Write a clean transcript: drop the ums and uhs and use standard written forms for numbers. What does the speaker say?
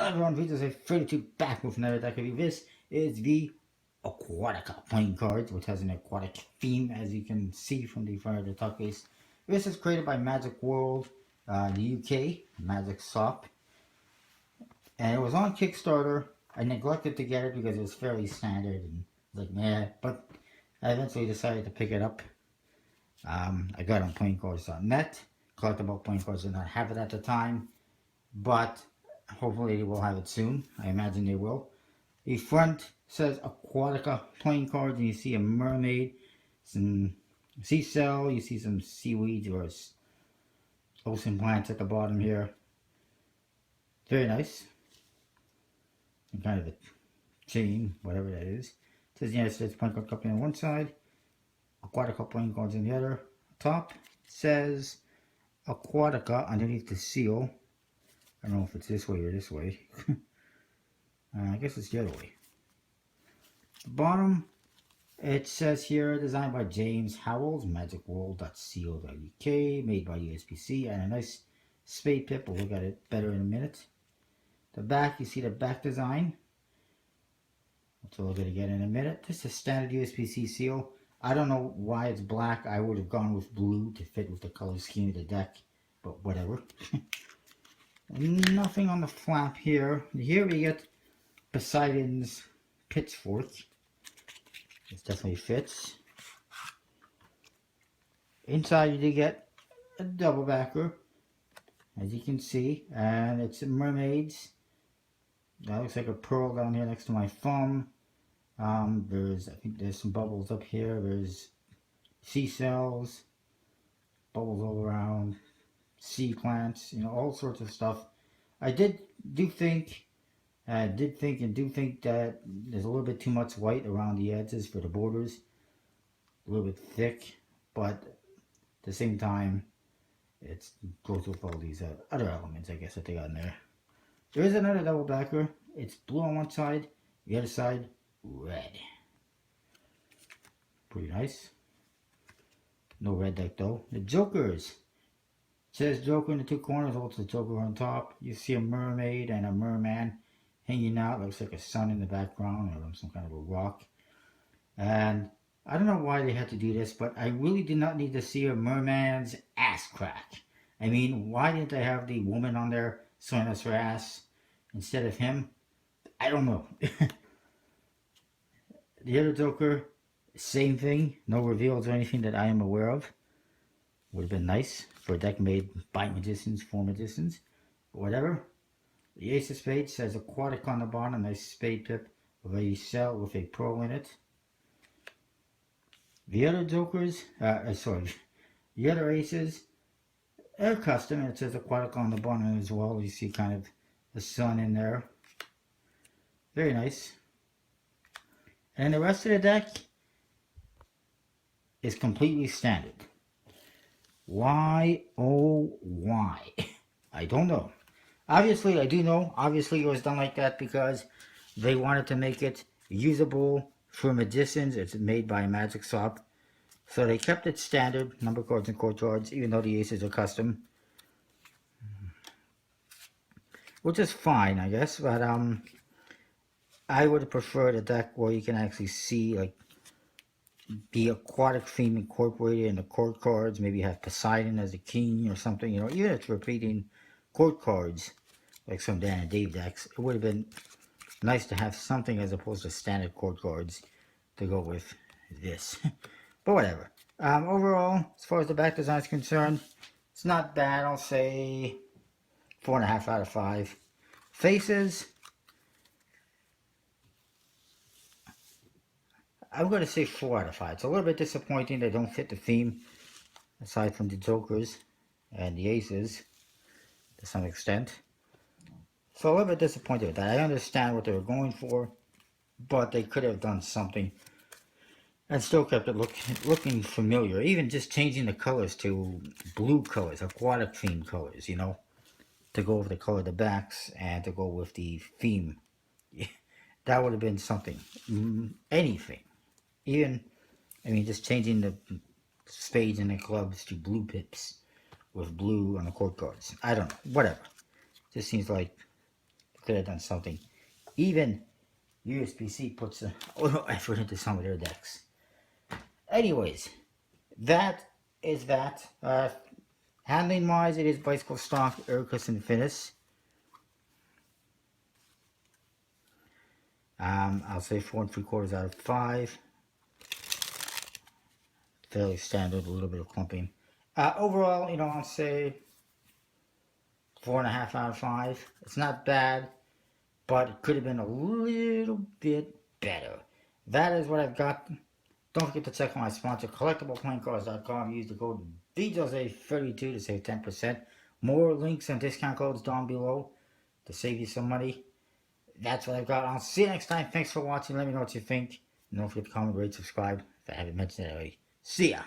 Everyone, Vito say 32 back with another deck review. This is the Aquatica playing cards, which has an aquatic theme, as you can see from the front of the top case. This is created by Magic World, the UK, Magic Shop, and it was on Kickstarter. I neglected to get it because it was fairly standard and like, nah, but I eventually decided to pick it up. I got it on playingcards.net. Collectible playing cards did not have it at the time, but hopefully they will have it soon. I imagine they will. The front says Aquatica playing cards, and you see a mermaid, some seashell, you see some seaweed or ocean plants at the bottom here. Very nice. And kind of a chain, whatever that is. It says United States Playing Card Company on one side, Aquatica playing cards on the other. Top says Aquatica underneath the seal. I don't know if it's this way or this way. I guess it's the other way. The bottom, it says here, designed by James Howells, magicworld.co.uk, made by USPC, and a nice spade pip. We'll look at it better in a minute. The back, you see the back design, which we'll look at again in a minute. This is a standard USPC seal. I don't know why it's black. I would have gone with blue to fit with the color scheme of the deck, but whatever. Nothing on the flap here. Here we get Poseidon's pitchfork. This definitely fits. Inside you do get a double backer, as you can see, and it's mermaids. That looks like a pearl down here next to my thumb. I think there's some bubbles up here. There's seashells, bubbles all around, sea plants, all sorts of stuff. I do think that there's a little bit too much white around the edges for the borders. A little bit thick, but at the same time, it goes with all these other elements, I guess, that they got in there. There is another double backer. It's blue on one side, the other side, red. Pretty nice. No red deck though. The Jokers. It says Joker in the two corners, also Joker on top. You see a mermaid and a merman hanging out. Looks like a sun in the background or some kind of a rock. And I don't know why they had to do this, but I really did not need to see a merman's ass crack. I mean, why didn't they have the woman on there showing us her ass instead of him? I don't know. The other Joker, same thing. No reveals or anything that I am aware of. Would have been nice for a deck made by magicians, for magicians. But whatever. The Ace of Spades says Aquatic on the bottom. Nice spade tip of a shell with a pearl in it. The other Jokers, the other Aces, they're custom, and it says Aquatic on the bottom as well. You see kind of the sun in there. Very nice. And the rest of the deck is completely standard. Why, oh why? I don't know. Obviously, I do know. Obviously, it was done like that because they wanted to make it usable for magicians. It's made by a Magic Shop. So they kept it standard, number cards and court cards, even though the aces are custom. Which is fine, I guess, but I would have preferred a deck where you can actually see like the aquatic theme incorporated in the court cards. Maybe have Poseidon as a king or something, even if it's repeating court cards like some Dan and Dave decks. It would have been nice to have something as opposed to standard court cards to go with this. But whatever. Overall, as far as the back design is concerned, it's not bad. I'll say 4.5 out of 5. Faces, I'm going to say 4 out of 5. It's a little bit disappointing they don't fit the theme, aside from the Jokers and the Aces, to some extent. So a little bit disappointed with that. I understand what they were going for, but they could have done something and still kept it looking familiar. Even just changing the colors to blue colors, aquatic themed colors, to go with the color of the backs and to go with the theme. That would have been something. Anything. Even, just changing the spades and the clubs to blue pips with blue on the court cards. I don't know. Whatever. Just seems like could have done something. Even USB-C puts a little effort into some of their decks. Anyways, that is that. Handling wise, it is bicycle stock, air cushion finish. I'll say 4 3/4 out of 5. Fairly standard, a little bit of clumping. Overall, I'll say 4.5 out of 5. It's not bad, but it could have been a little bit better. That is what I've got. Don't forget to check out my sponsor, collectibleplayingcards.com. Use the code VJose32 to save 10%. More links and discount codes down below to save you some money. That's what I've got. I'll see you next time. Thanks for watching. Let me know what you think. And don't forget to comment, rate, subscribe if I haven't mentioned it already. See ya.